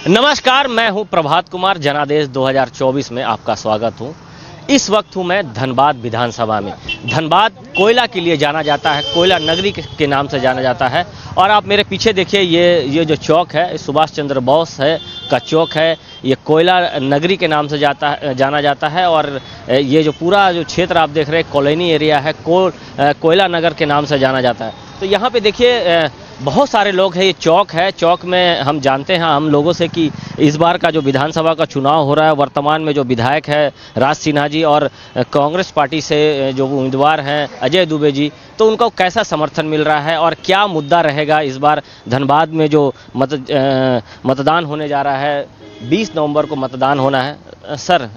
नमस्कार, मैं हूं प्रभात कुमार। जनादेश 2024 में आपका स्वागत हूं। इस वक्त हूं मैं धनबाद विधानसभा में। धनबाद कोयला के लिए जाना जाता है, कोयला नगरी के नाम से जाना जाता है। और आप मेरे पीछे देखिए, ये जो चौक है सुभाष चंद्र बोस का चौक है। ये कोयला नगरी के नाम से जाना जाता है। और ये जो पूरा जो क्षेत्र आप देख रहे हैं कॉलोनी एरिया है, कोयला नगर के नाम से जाना जाता है। तो यहाँ पे देखिए बहुत सारे लोग हैं। ये चौक है, चौक में हम जानते हैं हम लोगों से कि इस बार का जो विधानसभा का चुनाव हो रहा है, वर्तमान में जो विधायक है राज सिन्हा जी और कांग्रेस पार्टी से जो उम्मीदवार हैं अजय दुबे जी, तो उनको कैसा समर्थन मिल रहा है और क्या मुद्दा रहेगा इस बार धनबाद में जो मतदान होने जा रहा है। 20 नवंबर को मतदान होना है। सर,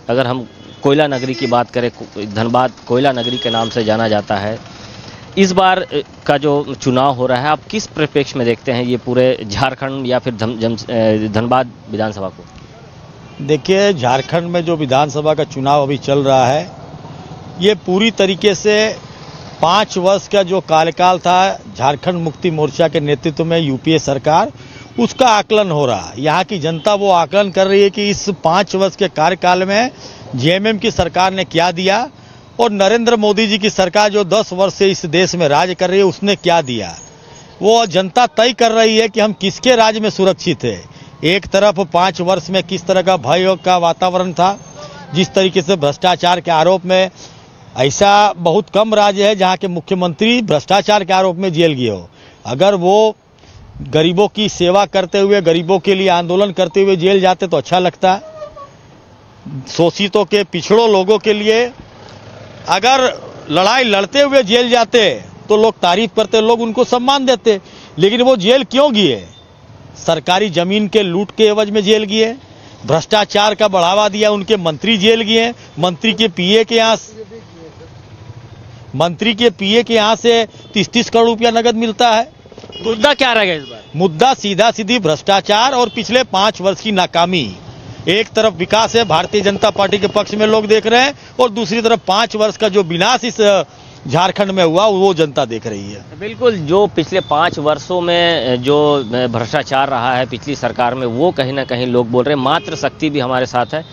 अगर हम कोयला नगरी की बात करें, धनबाद कोयला नगरी के नाम से जाना जाता है, इस बार का जो चुनाव हो रहा है आप किस परिप्रेक्ष्य में देखते हैं ये पूरे झारखंड या फिर धनबाद विधानसभा को? देखिए, झारखंड में जो विधानसभा का चुनाव अभी चल रहा है, ये पूरी तरीके से 5 वर्ष का जो कार्यकाल था झारखंड मुक्ति मोर्चा के नेतृत्व में यूपीए सरकार, उसका आकलन हो रहा है। यहाँ की जनता वो आकलन कर रही है कि इस 5 वर्ष के कार्यकाल में जेएमएम की सरकार ने क्या दिया और नरेंद्र मोदी जी की सरकार जो 10 वर्ष से इस देश में राज कर रही है उसने क्या दिया। वो जनता तय कर रही है कि हम किसके राज में सुरक्षित है। एक तरफ 5 वर्ष में किस तरह का भय का वातावरण था, जिस तरीके से भ्रष्टाचार के आरोप में, ऐसा बहुत कम राज्य है जहां के मुख्यमंत्री भ्रष्टाचार के आरोप में जेल गए हो। अगर वो गरीबों की सेवा करते हुए, गरीबों के लिए आंदोलन करते हुए जेल जाते तो अच्छा लगता। शोषितों के, पिछड़ों लोगों के लिए अगर लड़ाई लड़ते हुए जेल जाते तो लोग तारीफ करते, लोग उनको सम्मान देते। लेकिन वो जेल क्यों गए? सरकारी जमीन के लूट के एवज में जेल गए, भ्रष्टाचार का बढ़ावा दिया, उनके मंत्री जेल गए। मंत्री के पीए के यहाँ से 30-30 करोड़ रुपया नगद मिलता है। तो मुद्दा क्या रहेगा इस बार? मुद्दा सीधा सीधी भ्रष्टाचार और पिछले 5 वर्ष की नाकामी। एक तरफ विकास है, भारतीय जनता पार्टी के पक्ष में लोग देख रहे हैं, और दूसरी तरफ 5 वर्ष का जो विनाश इस झारखंड में हुआ वो जनता देख रही है। बिल्कुल, जो पिछले 5 वर्षों में जो भ्रष्टाचार रहा है पिछली सरकार में, वो कहीं ना कहीं लोग बोल रहे हैं। मातृ शक्ति भी हमारे साथ है।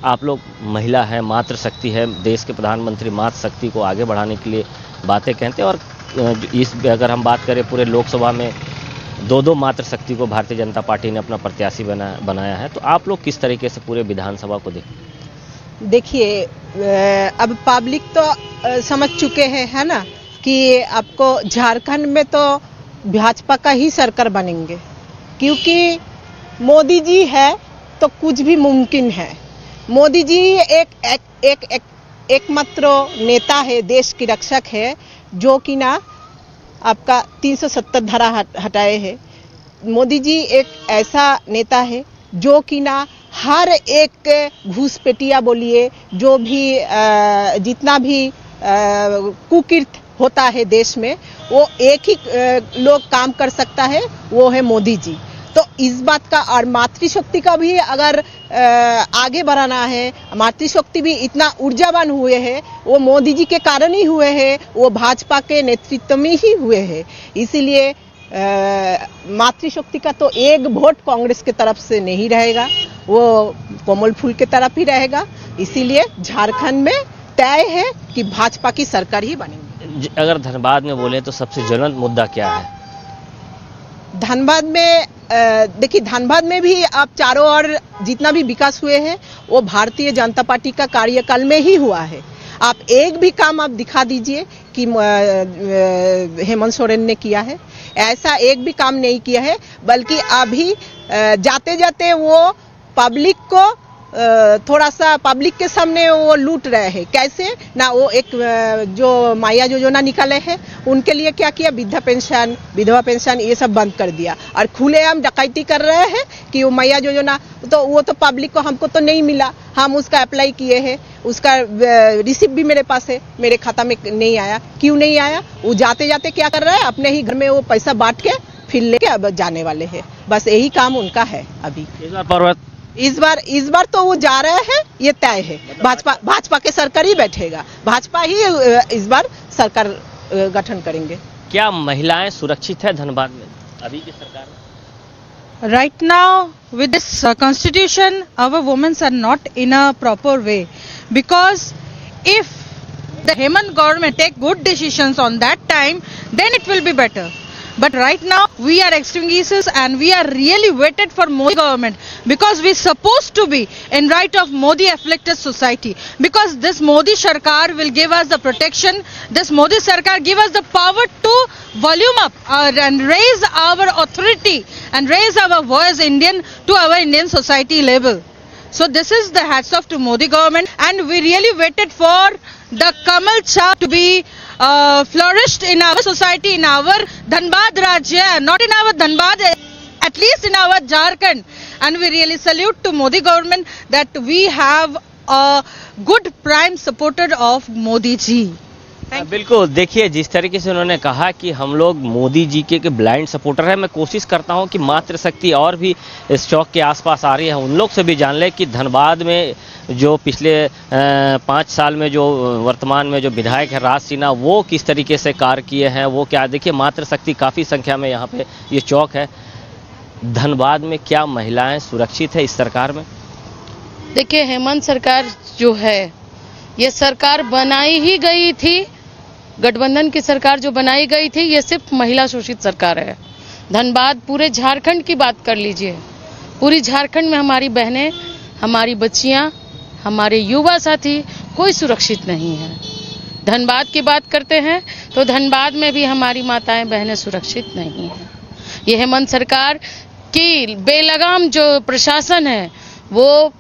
आप लोग महिला है, मातृ शक्ति है, देश के प्रधानमंत्री मातृ शक्ति को आगे बढ़ाने के लिए बातें कहते हैं। और अगर हम बात करें पूरे लोकसभा में 2 मातृ शक्ति को भारतीय जनता पार्टी ने अपना प्रत्याशी बनाया है। तो आप लोग किस तरीके से पूरे विधानसभा को देखिए, अब पब्लिक तो समझ चुके हैं, है ना, कि आपको झारखंड में तो भाजपा का ही सरकार बनेंगे, क्योंकि मोदी जी है तो कुछ भी मुमकिन है। मोदी जी एकमात्र नेता है, देश की रक्षक है, जो कि ना आपका 370 धारा हटाए है। मोदी जी एक ऐसा नेता है जो कि ना हर एक घूसपेटिया बोलिए, जो भी जितना भी कुकीर्त होता है देश में, वो एक ही लोग काम कर सकता है, वो है मोदी जी। तो इस बात का, और मातृशक्ति का भी अगर आगे बढ़ाना है, मातृशक्ति भी इतना ऊर्जावान हुए हैं, वो मोदी जी के कारण ही हुए हैं, वो भाजपा के नेतृत्व में ही हुए हैं। इसीलिए मातृशक्ति का तो एक वोट कांग्रेस के तरफ से नहीं रहेगा, वो कोमल फूल के तरफ ही रहेगा। इसीलिए झारखंड में तय है कि भाजपा की सरकार ही बनेगी। अगर धनबाद में बोले तो सबसे ज्वलंत मुद्दा क्या है धनबाद में? देखिए, धनबाद में भी आप चारों ओर जितना भी विकास हुए हैं वो भारतीय जनता पार्टी का कार्यकाल में ही हुआ है। आप एक भी काम आप दिखा दीजिए कि हेमंत सोरेन ने किया है। ऐसा एक भी काम नहीं किया है, बल्कि अभी जाते जाते वो पब्लिक को थोड़ा सा पब्लिक के सामने वो लूट रहे हैं। कैसे ना, वो एक जो माया योजना निकाले हैं उनके लिए क्या किया, वृद्धा पेंशन, विधवा पेंशन, ये सब बंद कर दिया, और खुलेआम डकैती कर रहे हैं कि वो माया योजना, तो वो तो पब्लिक को, हमको तो नहीं मिला, हम उसका अप्लाई किए हैं, उसका रिसिप्ट भी मेरे पास है, मेरे खाता में नहीं आया। क्यों नहीं आया? वो जाते जाते क्या कर रहा है, अपने ही घर में वो पैसा बांट के फिर लेके अब जाने वाले हैं। बस यही काम उनका है। अभी इस बार तो वो जा रहे हैं, ये तय है। भाजपा के सरकार ही बैठेगा, भाजपा ही इस बार सरकार गठन करेंगे। क्या महिलाएं सुरक्षित है धनबाद में अभी की सरकार में? Right now, with this constitution, our women are not in a proper way, because if the Hemant government take good decisions on that time, then it will be better. But right now, we are extremists and we are really waited for Modi government, because we supposed to be in right of Modi afflicted society, because this Modi Sarkar will give us the protection. This Modi Sarkar give us the power to volume up and raise our authority and raise our voice to our Indian society level. So this is the hats off to Modi government, and we really waited for the Kamal Chap to be flourished in our society, in our Dhanbad Rajya, not in our Dhanbad, at least in our Jharkhand. And we really salute to Modi government that we have a good prime supporter of Modi ji. बिल्कुल, देखिए जिस तरीके से उन्होंने कहा कि हम लोग मोदी जी के ब्लाइंड सपोर्टर हैं, मैं कोशिश करता हूं कि मातृशक्ति और भी इस चौक के आसपास आ रही है, उन लोग से भी जान ले कि धनबाद में जो पिछले 5 साल में जो वर्तमान में जो विधायक है राज सिन्हा, वो किस तरीके से कार्य किए हैं, वो क्या। देखिए मातृशक्ति काफ़ी संख्या में यहाँ पे ये चौक है। धनबाद में क्या महिलाएं सुरक्षित है इस सरकार में? देखिए हेमंत सरकार जो है, ये सरकार बनाई ही गई थी, गठबंधन की सरकार जो बनाई गई थी, ये सिर्फ महिला शोषित सरकार है। धनबाद, पूरे झारखंड की बात कर लीजिए, पूरी झारखंड में हमारी बहनें, हमारी बच्चियां, हमारे युवा साथी कोई सुरक्षित नहीं है। धनबाद की बात करते हैं तो धनबाद में भी हमारी माताएं बहनें सुरक्षित नहीं हैं। ये हेमंत सरकार की बेलगाम जो प्रशासन है, वो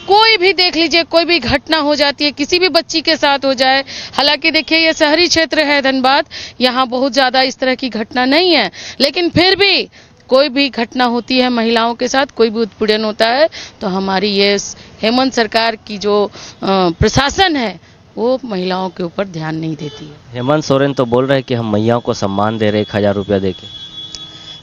कोई भी देख लीजिए, कोई भी घटना हो जाती है, किसी भी बच्ची के साथ हो जाए। हालांकि देखिए ये शहरी क्षेत्र है धनबाद, यहाँ बहुत ज्यादा इस तरह की घटना नहीं है, लेकिन फिर भी कोई भी घटना होती है महिलाओं के साथ, कोई भी उत्पीड़न होता है, तो हमारी ये हेमंत सरकार की जो प्रशासन है वो महिलाओं के ऊपर ध्यान नहीं देती है। हेमंत सोरेन तो बोल रहे हैं कि हम मैयाओं को सम्मान दे रहे 1000 रुपया देके।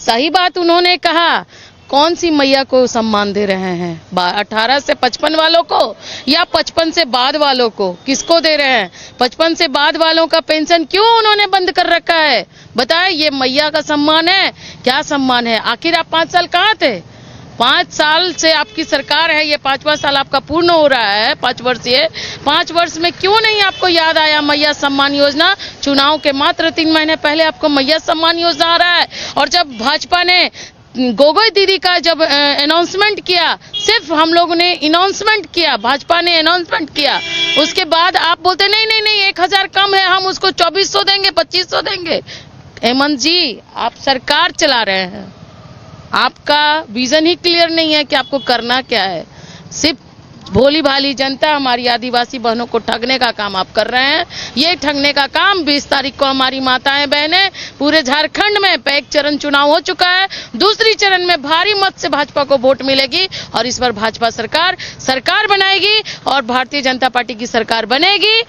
सही बात उन्होंने कहा, कौन सी मैया को सम्मान दे रहे हैं? 18 से 55 वालों को या 55 से बाद वालों को? किसको दे रहे हैं? 55 से बाद वालों का पेंशन क्यों उन्होंने बंद कर रखा है? बताएं, ये मैया का सम्मान है? क्या सम्मान है? आखिर आप 5 साल कहाँ थे? 5 साल से आपकी सरकार है, ये 5वां साल आपका पूर्ण हो रहा है, 5 वर्षीय। 5 वर्ष में क्यों नहीं आपको याद आया मैया सम्मान योजना? चुनाव के मात्र 3 महीने पहले आपको मैया सम्मान योजना आ रहा है, और जब भाजपा ने गोगोई दीदी का जब अनाउंसमेंट किया, सिर्फ हम लोगों ने अनाउंसमेंट किया, भाजपा ने अनाउंसमेंट किया, उसके बाद आप बोलते नहीं 1000 कम है, हम उसको 2400 देंगे, 2500 देंगे। हेमंत जी, आप सरकार चला रहे हैं, आपका विजन ही क्लियर नहीं है कि आपको करना क्या है। सिर्फ भोली भाली जनता, हमारी आदिवासी बहनों को ठगने का काम आप कर रहे हैं। ये ठगने का काम 20 तारीख को हमारी माताएं बहनें, पूरे झारखंड में एक चरण चुनाव हो चुका है, दूसरी चरण में भारी मत से भाजपा को वोट मिलेगी, और इस बार भाजपा सरकार बनाएगी और भारतीय जनता पार्टी की सरकार बनेगी,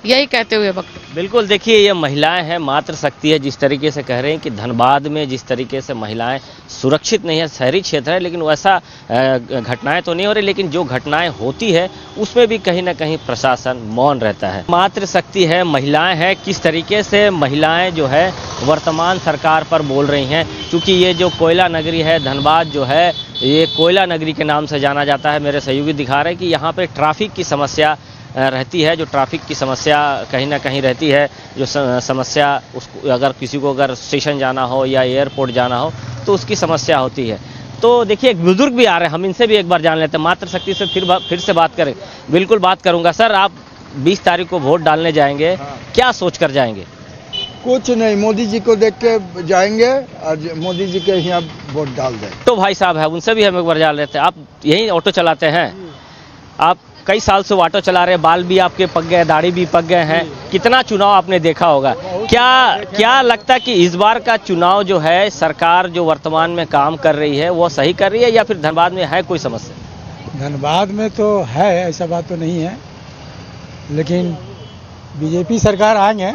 यही कहते हुए वक्त। बिल्कुल, देखिए ये महिलाएं हैं, मातृशक्ति है, जिस तरीके से कह रहे हैं कि धनबाद में जिस तरीके से महिलाएं सुरक्षित नहीं है, शहरी क्षेत्र है, लेकिन वैसा घटनाएं तो नहीं हो रही, लेकिन जो घटनाएं होती है उसमें भी कहीं ना कहीं प्रशासन मौन रहता है। मातृशक्ति है, महिलाएं हैं, किस तरीके से महिलाएं जो है वर्तमान सरकार पर बोल रही हैं, क्योंकि ये जो कोयला नगरी है धनबाद जो है, ये कोयला नगरी के नाम से जाना जाता है। मेरे सहयोगी दिखा रहे हैं कि यहाँ पर ट्रैफिक की समस्या रहती है, जो ट्रैफिक की समस्या कहीं ना कहीं रहती है, जो समस्या उसको अगर किसी को अगर स्टेशन जाना हो या एयरपोर्ट जाना हो तो उसकी समस्या होती है। तो देखिए एक बुजुर्ग भी आ रहे हैं, हम इनसे भी एक बार जान लेते हैं, मातृशक्ति से फिर से बात करें। बिल्कुल बात करूंगा। सर, आप 20 तारीख को वोट डालने जाएंगे, क्या सोच कर जाएंगे? कुछ नहीं, मोदी जी को देख के जाएंगे और मोदी जी के यहाँ वोट डाल दें। तो भाई साहब है, उनसे भी हम एक बार जान लेते हैं। आप यही ऑटो चलाते हैं? आप कई साल से ऑटो चला रहे, बाल भी आपके पक गए, दाढ़ी भी पक गए हैं, कितना चुनाव आपने देखा होगा, क्या लगता है कि इस बार का चुनाव जो है सरकार जो वर्तमान में काम कर रही है वो सही कर रही है, या फिर धनबाद में है कोई समस्या? धनबाद में तो है, ऐसा बात तो नहीं है, लेकिन बीजेपी सरकार आएंगे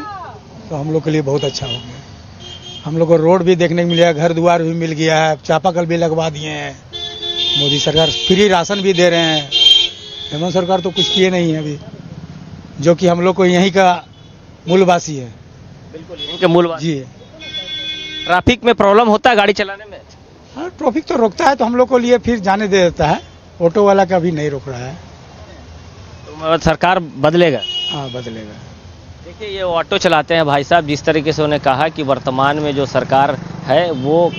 तो हम लोग के लिए बहुत अच्छा होगा। हम लोग को रोड भी देखने को मिलेगा, घर द्वार भी मिल गया है, चापाकल भी लगवा दिए हैं, मोदी सरकार फ्री राशन भी दे रहे हैं। हेमंत सरकार तो कुछ किए नहीं है अभी, जो कि हम लोग को यहीं का मूलवासी है। बिल्कुल यहीं के मूलवासी जी। ट्रैफिक में प्रॉब्लम होता है गाड़ी चलाने में? हाँ, ट्रैफिक तो रोकता है तो हम लोग को लिए फिर जाने दे देता है, ऑटो वाला का भी नहीं रोक रहा है। तो सरकार बदलेगा? हाँ, बदलेगा। देखिए, ये ऑटो चलाते हैं भाई साहब, जिस तरीके से उन्होंने कहा कि वर्तमान में जो सरकार है वो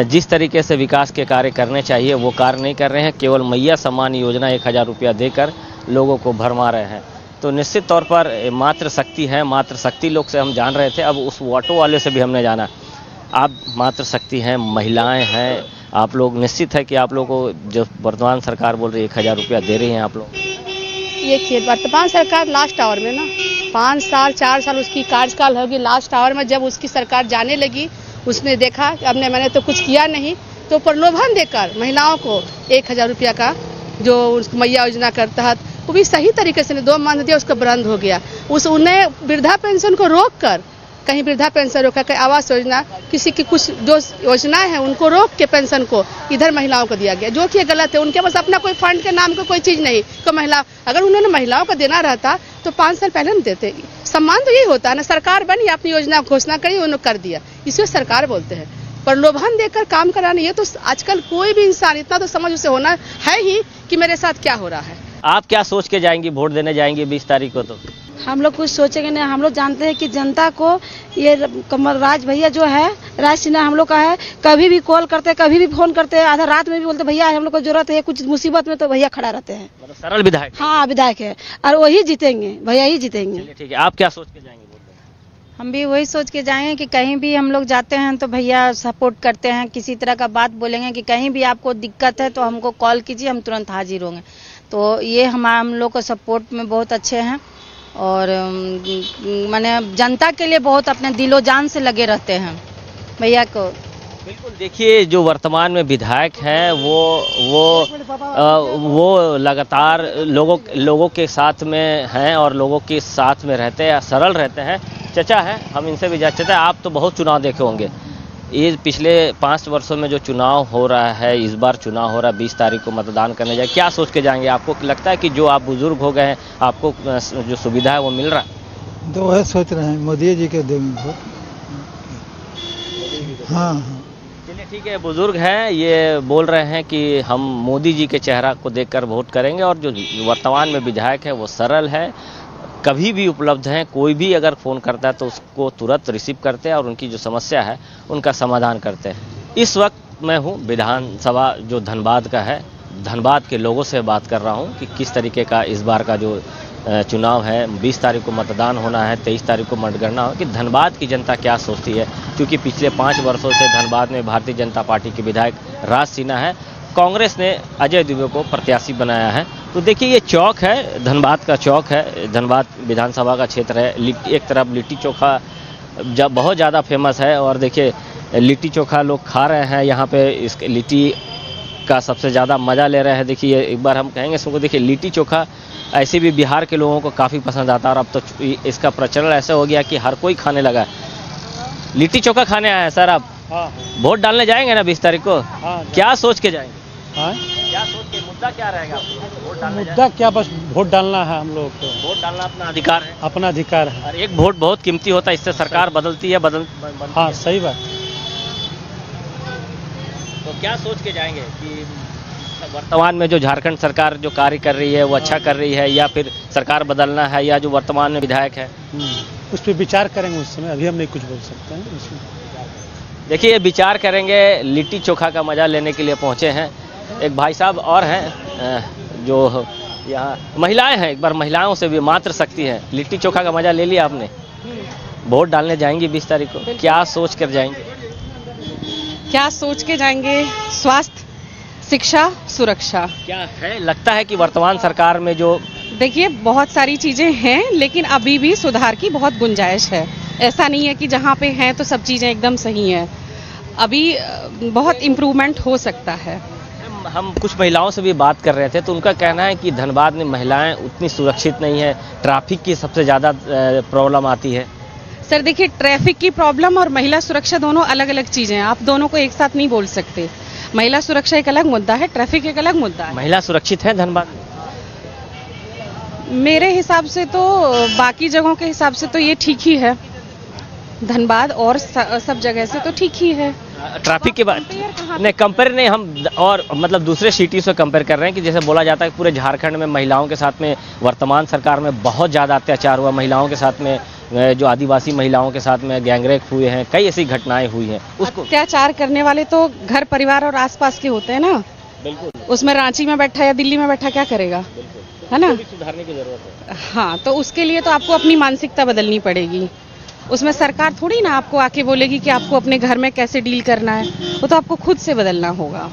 जिस तरीके से विकास के कार्य करने चाहिए वो कार्य नहीं कर रहे हैं, केवल मैया सम्मान योजना 1000 रुपया देकर लोगों को भरमा रहे हैं। तो निश्चित तौर पर मातृशक्ति है, मातृशक्ति लोग से हम जान रहे थे, अब उस ऑटो वाले से भी हमने जाना। आप मातृशक्ति हैं, महिलाएं हैं, आप लोग निश्चित है कि आप लोगों को जो वर्तमान सरकार बोल रही है 1000 रुपया दे रही हैं आप लोग? ये वर्तमान सरकार लास्ट आवर में ना 5 साल 4 साल उसकी कार्यकाल होगी, लास्ट आवर में जब उसकी सरकार जाने लगी उसने देखा कि अब मैंने तो कुछ किया नहीं, तो प्रलोभन देकर महिलाओं को 1000 रुपया का जो मैया योजना के तहत वो भी सही तरीके से 2 मंथ दिया, उसका बंद हो गया। उन्हें वृद्धा पेंशन को रोक कर, कहीं वृद्धा पेंशन रोका, कहीं आवास योजना, किसी की कुछ जो योजनाएं हैं उनको रोक के पेंशन को इधर महिलाओं को दिया गया, जो कि गलत है। उनके पास अपना कोई फंड के नाम का कोई चीज नहीं, तो महिला अगर उन्होंने महिलाओं को देना रहता तो 5 साल पहले न देते। सम्मान तो यही होता है ना, सरकार बनी अपनी योजना घोषणा करी, उन्होंने कर दिया, इसे सरकार बोलते हैं। प्रलोभन देकर काम कराना, ये तो आजकल कोई भी इंसान इतना तो समझ उसे होना है ही कि मेरे साथ क्या हो रहा है। आप क्या सोच के जाएंगी, वोट देने जाएंगी 20 तारीख को? तो हम लोग कुछ सोचेंगे नहीं, हम लोग जानते हैं कि जनता को ये कमल राज भैया जो है, राज सिन्हा हम लोग का है, कभी भी कॉल करते हैं, कभी भी फोन करते हैं, आधा रात में भी बोलते भैया हम लोग को जरूरत है, कुछ मुसीबत में तो भैया खड़ा रहते हैं। मतलब सरल विधायक? हाँ, विधायक है और वही जीतेंगे, भैया ही जीतेंगे। ठीक है, आप क्या सोच के जाएंगे? हम भी वही सोच के जाएंगे कि कहीं भी हम लोग जाते हैं तो भैया सपोर्ट करते हैं, किसी तरह का बात बोलेंगे कि कहीं भी आपको दिक्कत है तो हमको कॉल कीजिए, हम तुरंत हाजिर होंगे। तो ये हम लोग को सपोर्ट में बहुत अच्छे हैं और माने जनता के लिए बहुत अपने दिलो जान से लगे रहते हैं भैया को। बिल्कुल, देखिए जो वर्तमान में विधायक हैं वो लगातार लोगों के साथ में हैं और लोगों के साथ में रहते हैं, सरल रहते हैं। चचा है, हम इनसे भी चाहते हैं, आप तो बहुत चुनाव देखे होंगे, ये पिछले 5 वर्षों में जो चुनाव हो रहा है, इस बार चुनाव हो रहा है, 20 तारीख को मतदान करने जाए, क्या सोच के जाएंगे? आपको लगता है कि जो आप बुजुर्ग हो गए हैं, आपको जो सुविधा है वो मिल रहा है? तो वह सोच रहे हैं मोदी जी के देंगे वोट। हाँ, चलिए ठीक है, बुजुर्ग हैं, ये बोल रहे हैं कि हम मोदी जी के चेहरा को देखकर वोट करेंगे और जो वर्तमान में विधायक है वो सरल है, कभी भी उपलब्ध हैं, कोई भी अगर फ़ोन करता है तो उसको तुरंत रिसीव करते हैं और उनकी जो समस्या है उनका समाधान करते हैं। इस वक्त मैं हूँ विधानसभा जो धनबाद का है, धनबाद के लोगों से बात कर रहा हूँ कि किस तरीके का इस बार का जो चुनाव है, 20 तारीख को मतदान होना है, 23 तारीख को मतगणना हो, कि धनबाद की जनता क्या सोचती है। क्योंकि पिछले 5 वर्षों से धनबाद में भारतीय जनता पार्टी के विधायक राज सिन्हा है, कांग्रेस ने अजय दुबे को प्रत्याशी बनाया है। तो देखिए ये चौक है, धनबाद का चौक है, धनबाद विधानसभा का क्षेत्र है। एक तरफ लिट्टी चोखा जब बहुत ज़्यादा फेमस है और देखिए लिट्टी चोखा लोग खा रहे हैं यहाँ पे, इस लिट्टी का सबसे ज़्यादा मज़ा ले रहे हैं। देखिए एक बार हम कहेंगे सबको, देखिए लिट्टी चोखा ऐसे भी बिहार के लोगों को काफ़ी पसंद आता है और अब तो इसका प्रचलन ऐसा हो गया कि हर कोई खाने लगा है। लिट्टी चोखा खाने आए हैं सर आप? हाँ। वोट डालने जाएंगे ना 20 तारीख को? हाँ। क्या सोच के जाएंगे? हाँ? क्या सोच के, मुद्दा क्या रहेगा? वोट डालने मुद्दा क्या, बस वोट डालना है हम लोग को। वोट डालना अपना अधिकार है? अपना अधिकार है। और एक वोट बहुत कीमती होता है, इससे सरकार बदलती है, हाँ, सही बात। तो क्या सोच के जाएंगे कि वर्तमान में जो झारखंड सरकार जो कार्य कर रही है वो अच्छा कर रही है, या फिर सरकार बदलना है, या जो वर्तमान में विधायक है उस पर विचार करेंगे उस समय, अभी हम नहीं कुछ बोल सकते हैं उसमें। देखिए ये विचार करेंगे, लिट्टी चोखा का मजा लेने के लिए पहुंचे हैं। एक भाई साहब और हैं जो यहाँ महिलाएं हैं, एक बार महिलाओं से भी मातृशक्ति है। लिट्टी चोखा का मजा ले लिया आपने? वोट डालने जाएंगी 20 तारीख को, क्या सोच कर जाएंगे? क्या सोच के जाएंगे? स्वास्थ्य, शिक्षा, सुरक्षा। क्या है, लगता है कि वर्तमान सरकार में जो, देखिए बहुत सारी चीजें हैं लेकिन अभी भी सुधार की बहुत गुंजाइश है। ऐसा नहीं है कि जहाँ पे हैं तो सब चीजें एकदम सही हैं, अभी बहुत इम्प्रूवमेंट हो सकता है। हम कुछ महिलाओं से भी बात कर रहे थे तो उनका कहना है कि धनबाद में महिलाएं उतनी सुरक्षित नहीं है, ट्रैफिक की सबसे ज़्यादा प्रॉब्लम आती है। सर देखिए, ट्रैफिक की प्रॉब्लम और महिला सुरक्षा दोनों अलग अलग चीजें हैं, आप दोनों को एक साथ नहीं बोल सकते। महिला सुरक्षा एक अलग मुद्दा है, ट्रैफिक एक अलग मुद्दा है। महिला सुरक्षित है धनबाद में? मेरे हिसाब से तो बाकी जगहों के हिसाब से तो ये ठीक ही है, धनबाद और सब जगह से तो ठीक ही है। ट्रैफिक के बाद नहीं कंपेयर नहीं, हम और मतलब दूसरे सिटी से कंपेयर कर रहे हैं कि जैसे बोला जाता है कि पूरे झारखंड में महिलाओं के साथ में वर्तमान सरकार में बहुत ज़्यादा अत्याचार हुआ, महिलाओं के साथ में जो आदिवासी महिलाओं के साथ में गैंगरेप हुए हैं, कई ऐसी घटनाएं हुई हैं। उसको अत्याचार करने वाले तो घर परिवार और आसपास के होते हैं ना। बिल्कुल, उसमें रांची में बैठा या दिल्ली में बैठा क्या करेगा, है ना। सुधारने की जरूरत है। हाँ, तो उसके लिए तो आपको अपनी मानसिकता बदलनी पड़ेगी। उसमें सरकार थोड़ी ना आपको आके बोलेगी कि आपको अपने घर में कैसे डील करना है, वो तो आपको खुद से बदलना होगा।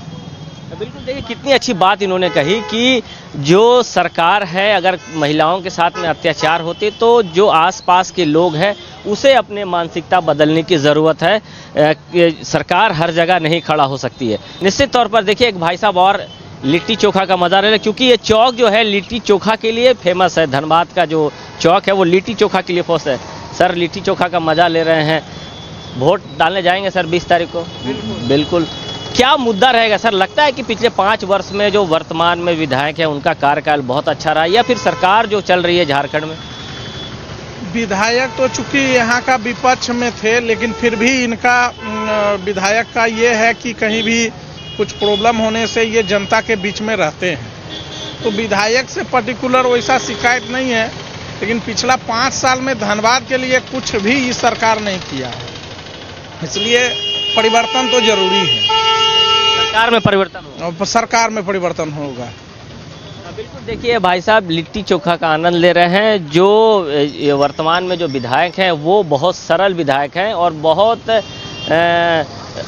बिल्कुल, देखिए कितनी अच्छी बात इन्होंने कही कि जो सरकार है अगर महिलाओं के साथ में अत्याचार होते तो जो आसपास के लोग हैं उसे अपने मानसिकता बदलने की ज़रूरत है। सरकार हर जगह नहीं खड़ा हो सकती है। निश्चित तौर पर देखिए एक भाई साहब और लिट्टी चोखा का मजा ले रहे, क्योंकि ये चौक जो है लिट्टी चोखा के लिए फेमस है। धनबाद का जो चौक है वो लिट्टी चोखा के लिए फेमस है। सर लिट्टी चोखा का मजा ले रहे हैं, वोट डालने जाएंगे सर 20 तारीख को? बिल्कुल। क्या मुद्दा रहेगा सर? लगता है कि पिछले 5 वर्ष में जो वर्तमान में विधायक है उनका कार्यकाल बहुत अच्छा रहा, या फिर सरकार जो चल रही है झारखंड में? विधायक तो चूंकि यहाँ का विपक्ष में थे, लेकिन फिर भी इनका विधायक का ये है कि कहीं भी कुछ प्रॉब्लम होने से ये जनता के बीच में रहते हैं। तो विधायक से पर्टिकुलर वैसा शिकायत नहीं है, लेकिन पिछला 5 साल में धनबाद के लिए कुछ भी इस सरकार नहीं किया है, इसलिए परिवर्तन तो जरूरी है। सरकार में परिवर्तन होगा। बिल्कुल, देखिए भाई साहब लिट्टी चोखा का आनंद ले रहे हैं। जो वर्तमान में जो विधायक हैं वो बहुत सरल विधायक हैं और बहुत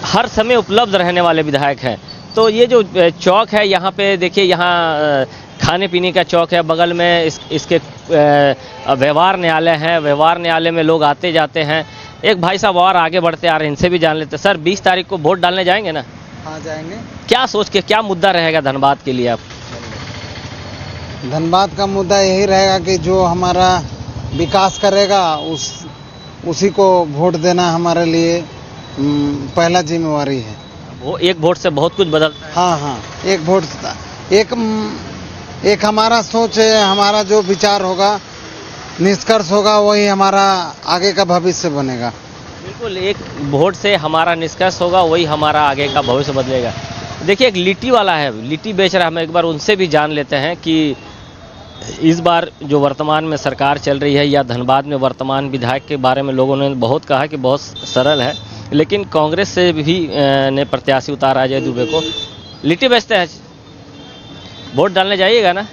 हर समय उपलब्ध रहने वाले विधायक हैं। तो ये जो चौक है यहाँ पे देखिए, यहाँ खाने पीने का चौक है, बगल में इसके व्यवहार न्यायालय है। व्यवहार न्यायालय में लोग आते जाते हैं। एक भाई साहब और आगे बढ़ते आ रहे हैं, इनसे भी जान लेते हैं। सर 20 तारीख को वोट डालने जाएंगे ना? हाँ जाएंगे। क्या सोच के, क्या मुद्दा रहेगा धनबाद के लिए? आप धनबाद का मुद्दा यही रहेगा कि जो हमारा विकास करेगा उसी को वोट देना हमारे लिए पहला जिम्मेवारी है। वो एक वोट से बहुत कुछ बदलता है। हाँ, एक वोट, एक हमारा सोच है, हमारा जो विचार होगा, निष्कर्ष होगा, वही हमारा आगे का भविष्य बनेगा। बिल्कुल, एक वोट से हमारा निष्कर्ष होगा, वही हमारा आगे का भविष्य बदलेगा। देखिए एक लिट्टी वाला है, लिट्टी बेच रहा है, हम एक बार उनसे भी जान लेते हैं कि इस बार जो वर्तमान में सरकार चल रही है या धनबाद में वर्तमान विधायक के बारे में लोगों ने बहुत कहा कि बहुत सरल है, लेकिन कांग्रेस से भी ने प्रत्याशी उतारा अजय दुबे को। लिट्टी बेचते हैं, वोट डालने जाइएगा ना?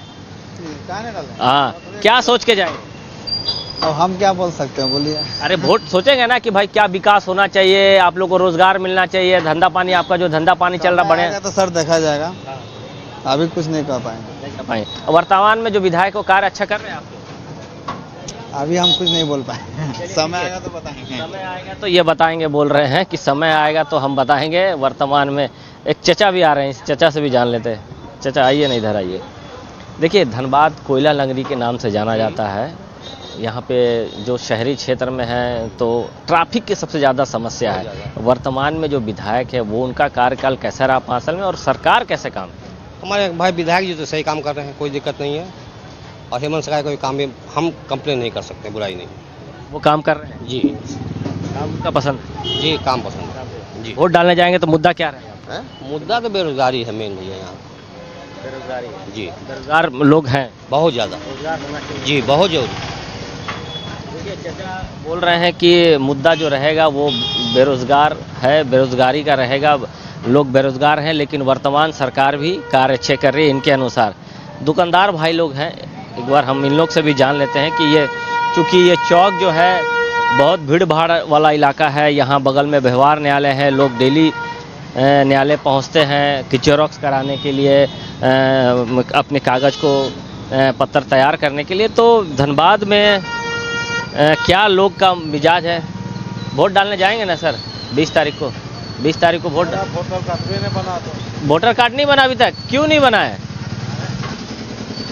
हाँ, क्या सोच के जाएंगे? अब हम क्या बोल सकते हैं, बोलिए। अरे वोट सोचेंगे ना कि भाई क्या विकास होना चाहिए, आप लोग को रोजगार मिलना चाहिए, धंधा पानी, आपका जो धंधा पानी चल रहा बढ़िया तो सर देखा जाएगा, अभी कुछ नहीं कर पाएंगे। नहीं कर पाएंगे। वर्तमान में जो विधायक को कार्य अच्छा कर रहे हैं आप लोग? अभी हम कुछ नहीं बोल पाएंगे, समय आएगा तो बताएंगे। समय आएगा तो ये बताएंगे, बोल रहे हैं कि समय आएगा तो हम बताएंगे। वर्तमान में एक चचा भी आ रहे हैं, इस चचा से भी जान लेते हैं। चचा आइए ना, इधर आइए। देखिए धनबाद कोयला नगरी के नाम से जाना जाता है। यहाँ पे जो शहरी क्षेत्र में है तो ट्रैफिक की सबसे ज़्यादा समस्या है। वर्तमान में जो विधायक है वो उनका कार्यकाल कैसा रहा 5 साल में, और सरकार कैसे काम? हमारे भाई विधायक जी तो सही काम कर रहे हैं, कोई दिक्कत नहीं है। और हेमंत सरकार कोई काम भी हम कंप्लेन नहीं कर सकते, बुराई नहीं। वो काम कर रहे हैं जी, काम उनका पसंद है जी, काम पसंद है जी। वोट डालने जाएंगे तो मुद्दा क्या रहेगा? मुद्दा तो बेरोजगारी है मेन भैया, यहाँ बेरोजगारी जी। बेरोजगार लोग हैं बहुत ज़्यादा, जी, बहुत जरूरी। चचा बोल रहे हैं कि मुद्दा जो रहेगा वो बेरोजगार है, बेरोजगारी का रहेगा। लोग बेरोजगार हैं, लेकिन वर्तमान सरकार भी कार्य अच्छे कर रही है इनके अनुसार। दुकानदार भाई लोग हैं, एक बार हम इन लोग से भी जान लेते हैं कि ये चूँकि ये चौक जो है बहुत भीड़ भाड़ वाला इलाका है, यहाँ बगल में व्यवहार न्यायालय है, लोग डेली न्यायालय पहुँचते हैं कि जेरॉक्स कराने के लिए, अपने कागज़ को पत्र तैयार करने के लिए। तो धनबाद में क्या लोग का मिजाज है? वोट डालने जाएंगे ना सर 20 तारीख को? 20 तारीख को वोट। वोटर कार्ड भी नहीं बना तो। वोटर कार्ड नहीं बना अभी तक? क्यों नहीं बना है?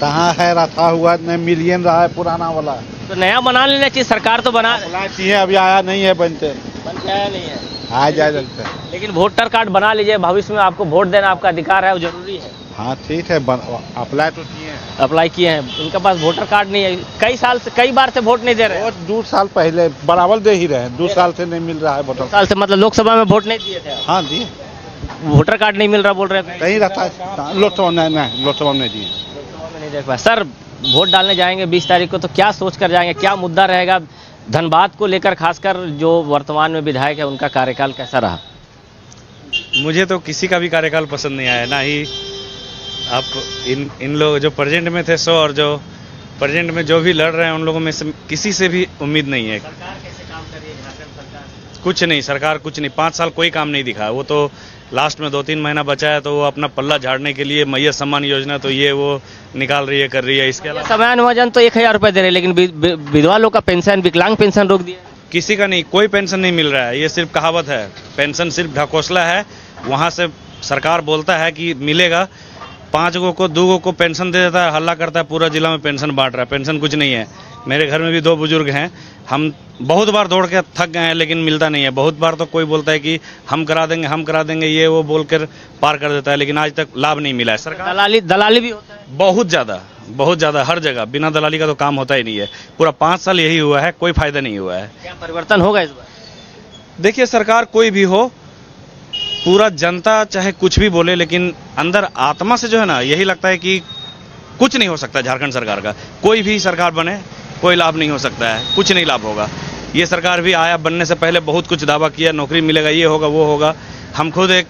कहाँ है, रखा हुआ नहीं, मिलियन रहा है पुराना वाला। तो नया बना लेना चाहिए, सरकार तो बना चाहिए, अभी आया नहीं है, बन के आया नहीं है, आ जाए जल्द। लेकिन वोटर कार्ड बना लीजिए, भविष्य में आपको वोट देना आपका अधिकार है, वो जरूरी है। हाँ ठीक है, अप्लाई तो किए हैं। अप्लाई किए हैं, उनके पास वोटर कार्ड नहीं है, कई बार से वोट नहीं दे रहे हैं। 2 साल पहले बराबर दे ही रहे हैं, 2 साल से नहीं मिल रहा है वोटर। 2 साल से मतलब लोकसभा में वोट नहीं दिए थे आप? हाँ दिए। वोटर कार्ड नहीं मिल रहा बोल रहे हैं? नहीं रहता है, लोकसभा नहीं, लोकसभा में नहीं दिए। लोकसभा में नहीं देख पाया। सर वोट डालने जाएंगे 20 तारीख को, तो क्या सोच कर जाएंगे, क्या मुद्दा रहेगा धनबाद को लेकर, खासकर जो वर्तमान में विधायक है उनका कार्यकाल कैसा रहा? मुझे तो किसी का भी कार्यकाल पसंद नहीं आया, ना ही आप इन लोग जो प्रेजेंट में थे 100 और जो प्रेजेंट में जो भी लड़ रहे हैं उन लोगों में से किसी से भी उम्मीद नहीं है। सरकार कैसे काम कर रही है झारखंड सरकार? कुछ नहीं, सरकार कुछ नहीं, 5 साल कोई काम नहीं दिखा। वो तो लास्ट में 2-3 महीना बचा है तो वो अपना पल्ला झाड़ने के लिए मैया सम्मान योजना तो ये वो निकाल रही है, कर रही है। इसके अलावा समानुवजन तो 1000 रुपए दे रहे, लेकिन विधवा लोग का पेंशन, विकलांग पेंशन रोक दिया। किसी का नहीं, कोई पेंशन नहीं मिल रहा है, ये सिर्फ कहावत है। पेंशन सिर्फ ढकोसला है, वहाँ से सरकार बोलता है कि मिलेगा, 5 को 2 को पेंशन दे देता है, हल्ला करता है पूरा जिला में पेंशन बांट रहा है। पेंशन कुछ नहीं है। मेरे घर में भी 2 बुजुर्ग हैं, हम बहुत बार दौड़ के थक गए हैं लेकिन मिलता नहीं है। बहुत बार तो कोई बोलता है कि हम करा देंगे ये वो बोलकर पार कर देता है, लेकिन आज तक लाभ नहीं मिला है। सरकार दलाली भी होता है बहुत ज़्यादा, हर जगह बिना दलाली का तो काम होता ही नहीं है। पूरा 5 साल यही हुआ है, कोई फायदा नहीं हुआ है। क्या परिवर्तन होगा इस बार? देखिए सरकार कोई भी हो, पूरा जनता चाहे कुछ भी बोले, लेकिन अंदर आत्मा से जो है ना, यही लगता है कि कुछ नहीं हो सकता झारखंड सरकार का। कोई भी सरकार बने कोई लाभ नहीं हो सकता है, कुछ नहीं लाभ होगा। ये सरकार भी आया, बनने से पहले बहुत कुछ दावा किया, नौकरी मिलेगा, ये होगा वो होगा। हम खुद एक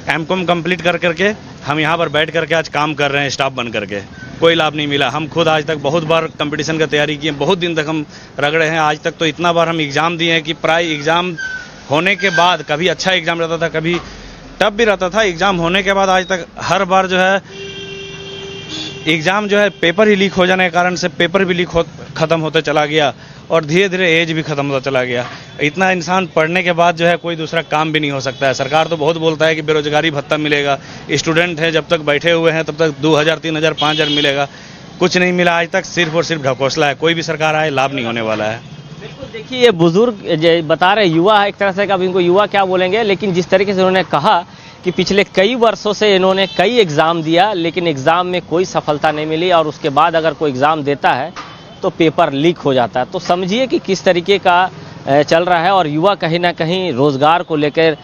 एमकॉम कंप्लीट करके हम यहाँ पर बैठ करके आज काम कर रहे हैं स्टाफ बन करके, कोई लाभ नहीं मिला। हम खुद आज तक बहुत बार कंपटीशन का तैयारी किए, बहुत दिन तक हम रगड़े हैं। आज तक तो इतना बार हम एग्ज़ाम दिए हैं कि प्राय एग्ज़ाम होने के बाद कभी अच्छा एग्ज़ाम रहता था, कभी टफ भी रहता था। एग्ज़ाम होने के बाद आज तक हर बार जो है एग्ज़ाम जो है पेपर ही लीक हो जाने के कारण से पेपर भी ख़त्म होता चला गया और धीरे धीरे एज भी ख़त्म होता चला गया। इतना इंसान पढ़ने के बाद जो है कोई दूसरा काम भी नहीं हो सकता है। सरकार तो बहुत बोलता है कि बेरोजगारी भत्ता मिलेगा, स्टूडेंट है जब तक बैठे हुए हैं तब तक 2000, 3000, 5000 मिलेगा, कुछ नहीं मिला आज तक। सिर्फ और सिर्फ ढकोसला है, कोई भी सरकार आए लाभ नहीं होने वाला है। बिल्कुल, देखिए ये बुजुर्ग बता रहे युवा है, एक तरह से अब इनको युवा क्या बोलेंगे, लेकिन जिस तरीके से उन्होंने कहा कि पिछले कई वर्षों से इन्होंने कई एग्ज़ाम दिया लेकिन एग्ज़ाम में कोई सफलता नहीं मिली और उसके बाद अगर कोई एग्ज़ाम देता है तो पेपर लीक हो जाता है। तो समझिए कि किस तरीके का चल रहा है और युवा कहीं ना कहीं रोज़गार को लेकर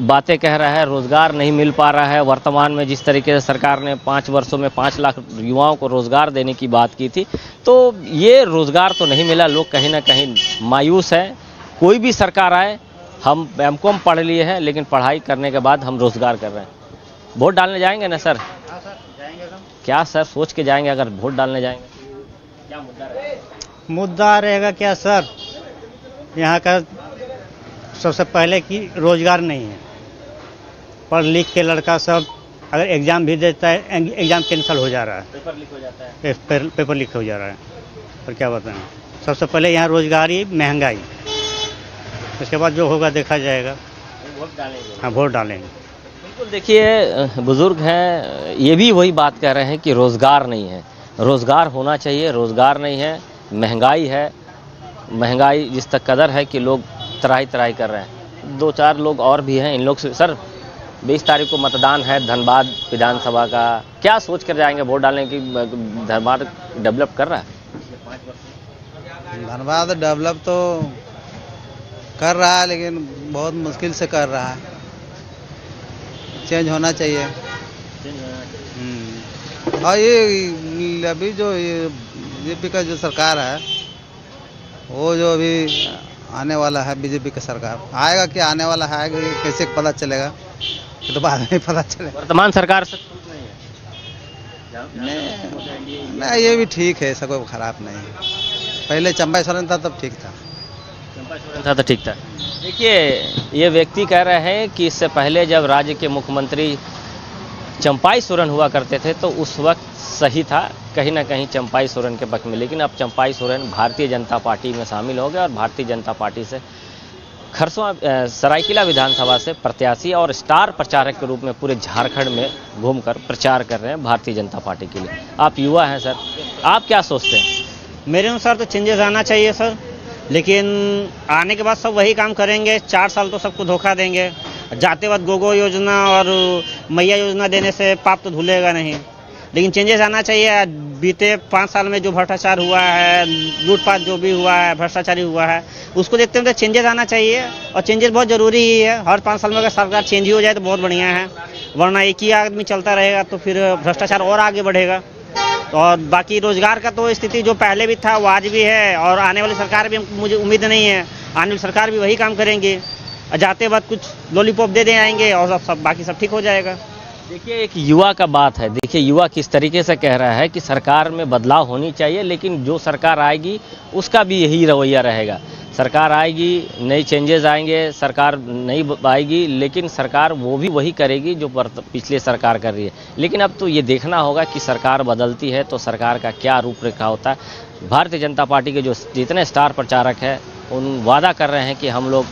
बातें कह रहा है, रोज़गार नहीं मिल पा रहा है। वर्तमान में जिस तरीके से सरकार ने 5 वर्षों में 5 लाख युवाओं को रोज़गार देने की बात की थी, तो ये रोज़गार तो नहीं मिला, लोग कहीं ना कहीं मायूस हैं। कोई भी सरकार आए, हम एमकॉम पढ़ लिए हैं लेकिन पढ़ाई करने के बाद हम रोज़गार कर रहे हैं। वोट डालने जाएंगे ना सर? हाँ सर, जाएंगे सर। क्या सर सोच के जाएंगे अगर वोट डालने जाएंगे? क्या मुद्दा रहेगा? मुद्दा रहेगा क्या सर, यहाँ का सबसे पहले कि रोजगार नहीं है। पढ़ लिख के लड़का सब अगर एग्ज़ाम भी देता है, एग्ज़ाम कैंसिल हो जा रहा है, पेपर लीक हो जाता है, पेपर लीक हो जा रहा है। और क्या बताएं, सबसे पहले यहाँ रोजगारी, महंगाई, उसके बाद जो होगा देखा जाएगा। वोट डालेंगे? हाँ, वोट डालेंगे। बिल्कुल, देखिए बुजुर्ग हैं, ये भी वही बात कह रहे हैं कि रोज़गार नहीं है, रोज़गार होना चाहिए, रोज़गार नहीं है, महंगाई है, महंगाई जिस तक कदर है कि लोग तराई कर रहे हैं। 2-4 लोग और भी हैं, इन लोग से सर 20 तारीख को मतदान है धनबाद विधानसभा का, क्या सोच कर जाएंगे वोट डालने की? धनबाद डेवलप कर रहा है? धनबाद डेवलप तो कर रहा है लेकिन बहुत मुश्किल से कर रहा है, चेंज होना चाहिए। और ये अभी जो ये बीजेपी का जो सरकार है, वो जो अभी आने वाला है बीजेपी का सरकार, आएगा क्या आने वाला है, आएगा कैसे पता चलेगा, ये तो बाद में पता चलेगा। वर्तमान सरकार से नहीं, ये भी ठीक है, ऐसा कोई खराब नहीं है। पहले चंपाई सोरेन था तब ठीक था, तो ठीक था। देखिए ये व्यक्ति कह रहे हैं कि इससे पहले जब राज्य के मुख्यमंत्री चंपाई सोरेन हुआ करते थे तो उस वक्त सही था, कहीं ना कहीं चंपाई सोरेन के पक्ष में, लेकिन अब चंपाई सोरेन भारतीय जनता पार्टी में शामिल हो गए और भारतीय जनता पार्टी से खरसों सरायकेला विधानसभा से प्रत्याशी और स्टार प्रचारक के रूप में पूरे झारखंड में घूमकर प्रचार कर रहे हैं भारतीय जनता पार्टी के लिए। आप युवा हैं सर, आप क्या सोचते हैं? मेरे अनुसार तो चेंजेस आना चाहिए सर, लेकिन आने के बाद सब वही काम करेंगे। 4 साल तो सबको धोखा देंगे। जाते वक्त गोगो योजना और मैया योजना देने से पाप तो धुलेगा नहीं। लेकिन चेंजेस आना चाहिए। बीते 5 साल में जो भ्रष्टाचार हुआ है, लूटपाट जो भी हुआ है, भ्रष्टाचारी हुआ है, उसको देखते हुए चेंजेस आना चाहिए और चेंजेस बहुत ज़रूरी ही है। हर 5 साल में अगर सरकार चेंज ही हो जाए तो बहुत बढ़िया है, वरना एक ही आदमी चलता रहेगा तो फिर भ्रष्टाचार और आगे बढ़ेगा। और बाकी रोजगार का तो स्थिति जो पहले भी था वो आज भी है और आने वाली सरकार भी मुझे उम्मीद नहीं है, आने वाली सरकार भी वही काम करेंगे। जाते वक्त कुछ लॉलीपॉप दे आएंगे और सब बाकी सब ठीक हो जाएगा। देखिए, एक युवा का बात है। देखिए, युवा किस तरीके से कह रहा है कि सरकार में बदलाव होनी चाहिए, लेकिन जो सरकार आएगी उसका भी यही रवैया रहेगा। सरकार आएगी, नए चेंजेस आएंगे, सरकार नहीं आएगी, लेकिन सरकार वो भी वही करेगी जो पिछले सरकार कर रही है। लेकिन अब तो ये देखना होगा कि सरकार बदलती है तो सरकार का क्या रूपरेखा होता है। भारतीय जनता पार्टी के जो जितने स्टार प्रचारक हैं उन वादा कर रहे हैं कि हम लोग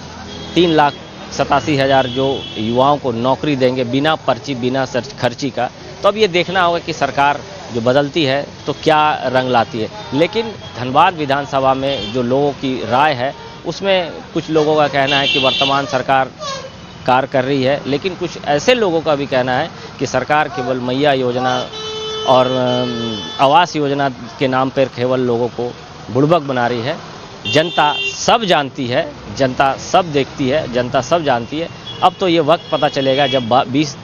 3,87,000 जो युवाओं को नौकरी देंगे बिना पर्ची, बिना खर्ची का। तो अब ये देखना होगा कि सरकार जो बदलती है तो क्या रंग लाती है। लेकिन धनबाद विधानसभा में जो लोगों की राय है उसमें कुछ लोगों का कहना है कि वर्तमान सरकार कार्य कर रही है, लेकिन कुछ ऐसे लोगों का भी कहना है कि सरकार केवल मैया योजना और आवास योजना के नाम पर केवल लोगों को बुड़बक बना रही है। जनता सब जानती है, जनता सब देखती है, जनता सब जानती है। अब तो ये वक्त पता चलेगा जब 20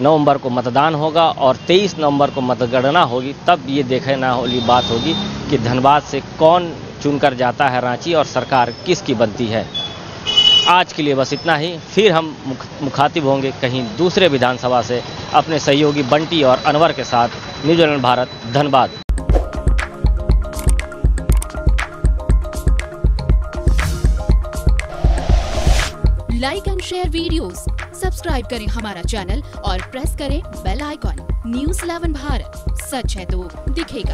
नवंबर को मतदान होगा और 23 नवंबर को मतगणना होगी, तब ये देखना वाली बात होगी कि धनबाद से कौन चुनकर जाता है रांची और सरकार किसकी बनती है। आज के लिए बस इतना ही। फिर हम मुखातिब होंगे कहीं दूसरे विधानसभा से अपने सहयोगी बंटी और अनवर के साथ। New Zealand Bharat, Dhanbad. Like and share videos, subscribe करें हमारा चैनल और प्रेस करें बेल आइकॉन। न्यूज़ 11 भारत, सच है तो दिखेगा।